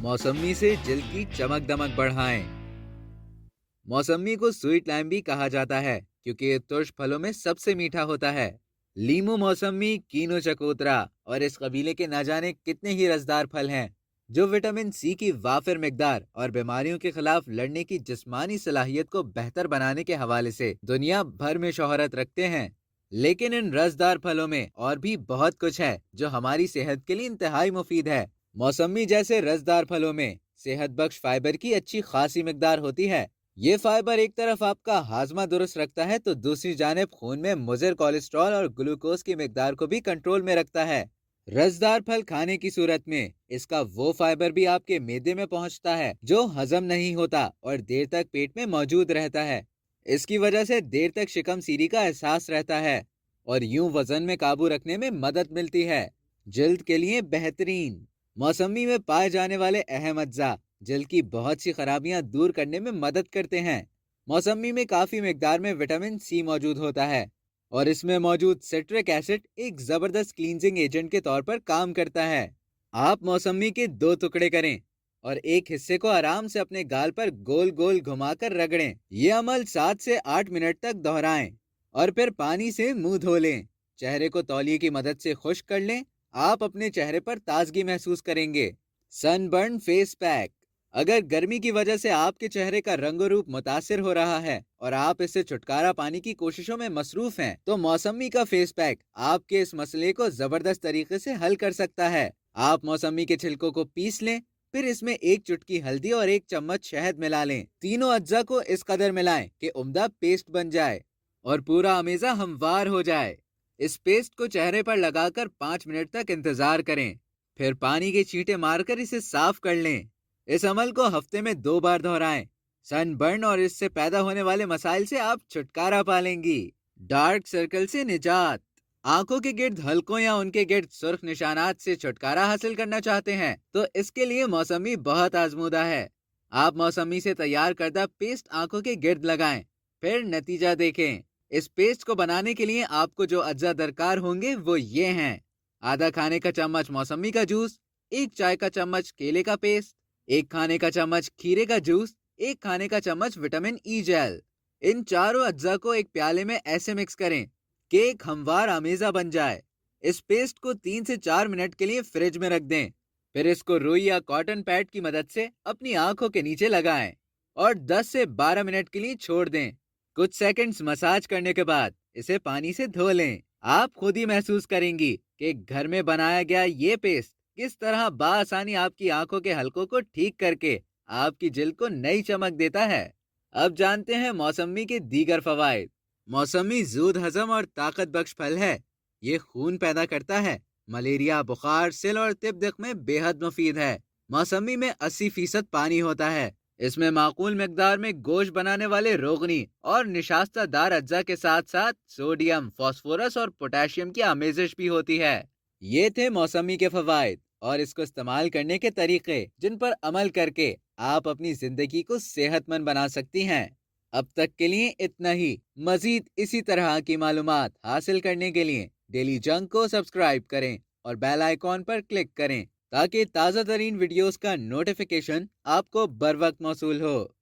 मौसमी से जल्द की चमक दमक बढ़ाएं। मौसमी को स्वीट लाइम भी कहा जाता है क्योंकि ये तुर्श फलों में सबसे मीठा होता है। लीमू मौसमी, कीनो चकोतरा और इस कबीले के ना जाने कितने ही रसदार फल हैं जो विटामिन सी की वाफिर मिकदार और बीमारियों के खिलाफ लड़ने की जिस्मानी सलाहियत को बेहतर बनाने के हवाले से दुनिया भर में शोहरत रखते हैं। लेकिन इन रसदार फलों में और भी बहुत कुछ है जो हमारी सेहत के लिए इंतहाई मुफीद है। मौसमी जैसे रसदार फलों में सेहत बख्श फाइबर की अच्छी खासी मिकदार होती है। ये फाइबर एक तरफ आपका हाजमा दुरुस्त रखता है तो दूसरी जानिब खून में मुज़र कोलेस्ट्रॉल और ग्लूकोज की मिकदार को भी कंट्रोल में रखता है। रसदार फल खाने की सूरत में इसका वो फाइबर भी आपके मैदे में पहुंचता है जो हजम नहीं होता और देर तक पेट में मौजूद रहता है। इसकी वजह से देर तक शिकम सीरी का एहसास रहता है और यूं वजन में काबू रखने में मदद मिलती है। जल्द के लिए बेहतरीन मौसमी में पाए जाने वाले अहम अज्जा जल्द की बहुत सी खराबियां दूर करने में मदद करते हैं। मौसमी में काफी मिकदार में विटामिन सी मौजूद होता है और इसमें मौजूद सिट्रिक एसिड एक जबरदस्त क्लींजिंग एजेंट के तौर पर काम करता है। आप मौसमी के दो टुकड़े करें और एक हिस्से को आराम से अपने गाल पर गोल गोल घुमाकर रगड़ें। ये अमल 7 से 8 मिनट तक दोहराएं और फिर पानी से मुंह धो लें। चेहरे को तौलिए की मदद से खुश्क कर लें। आप अपने चेहरे पर ताजगी महसूस करेंगे। सनबर्न फेस पैक, अगर गर्मी की वजह से आपके चेहरे का रंग रूप मुतासिर हो रहा है और आप इससे छुटकारा पाने की कोशिशों में मसरूफ हैं, तो मौसमी का फेस पैक आपके इस मसले को जबरदस्त तरीके से हल कर सकता है। आप मौसमी के छिलकों को पीस लें, फिर इसमें एक चुटकी हल्दी और एक चम्मच शहद मिला लें। तीनों अज्जा को इस कदर मिलाएं कि उम्दा पेस्ट बन जाए और पूरा अमेजा हमवार हो जाए। इस पेस्ट को चेहरे पर लगाकर 5 मिनट तक इंतजार करें, फिर पानी के छींटे मारकर इसे साफ कर लें। इस अमल को हफ्ते में 2 बार दोहराएं। सनबर्न और इससे पैदा होने वाले मसाइल से आप छुटकारा पालेंगी। डार्क सर्कल से निजात, आंखों के गिर्द हल्कों या उनके गिर्द सुर्ख निशानात से छुटकारा हासिल करना चाहते हैं तो इसके लिए मौसमी बहुत आजमूदा है। आप मौसमी से तैयार करदा पेस्ट आंखों के गिर्द लगाएं, फिर नतीजा देखें। इस पेस्ट को बनाने के लिए आपको जो अज्जा दरकार होंगे वो ये हैं: आधा खाने का चम्मच मौसमी का जूस, 1 चाय का चम्मच केले का पेस्ट, 1 खाने का चम्मच खीरे का जूस, 1 खाने का चम्मच विटामिन ई जेल। इन चारों अज्जा को एक प्याले में ऐसे मिक्स करें कि एक हमवार आमेजा बन जाए। इस पेस्ट को 3 से 4 मिनट के लिए फ्रिज में रख दें, फिर इसको रुई या कॉटन पैड की मदद से अपनी आंखों के नीचे लगाएं और 10 से 12 मिनट के लिए छोड़ दें। कुछ सेकंड्स मसाज करने के बाद इसे पानी से धो लें। आप खुद ही महसूस करेंगी कि घर में बनाया गया ये पेस्ट किस तरह बाआसानी आपकी आंखों के हलकों को ठीक करके आपकी जिल्द को नई चमक देता है। अब जानते हैं मौसमी के दीगर फवाइद। मौसमी जूद हजम और ताकत बख्श फल है। ये खून पैदा करता है। मलेरिया, बुखार, सिल और तिब्दिक में बेहद मुफीद है। मौसमी में 80% पानी होता है। इसमें माकूल मिकदार में गोश्त बनाने वाले रोगनी और निशास्ता दार अज्जा के साथ साथ सोडियम, फास्फोरस और पोटेशियम की आमेजिश भी होती है। ये थे मौसमी के फवाइद और इसको इस्तेमाल करने के तरीके जिन पर अमल करके आप अपनी जिंदगी को सेहतमंद बना सकती हैं। अब तक के लिए इतना ही। मजीद इसी तरह की मालूमात हासिल करने के लिए डेली जंक को सब्सक्राइब करें और बेल आइकॉन पर क्लिक करें ताकि ताज़ा तरीन वीडियोस का नोटिफिकेशन आपको बर वक्त मौसूल हो।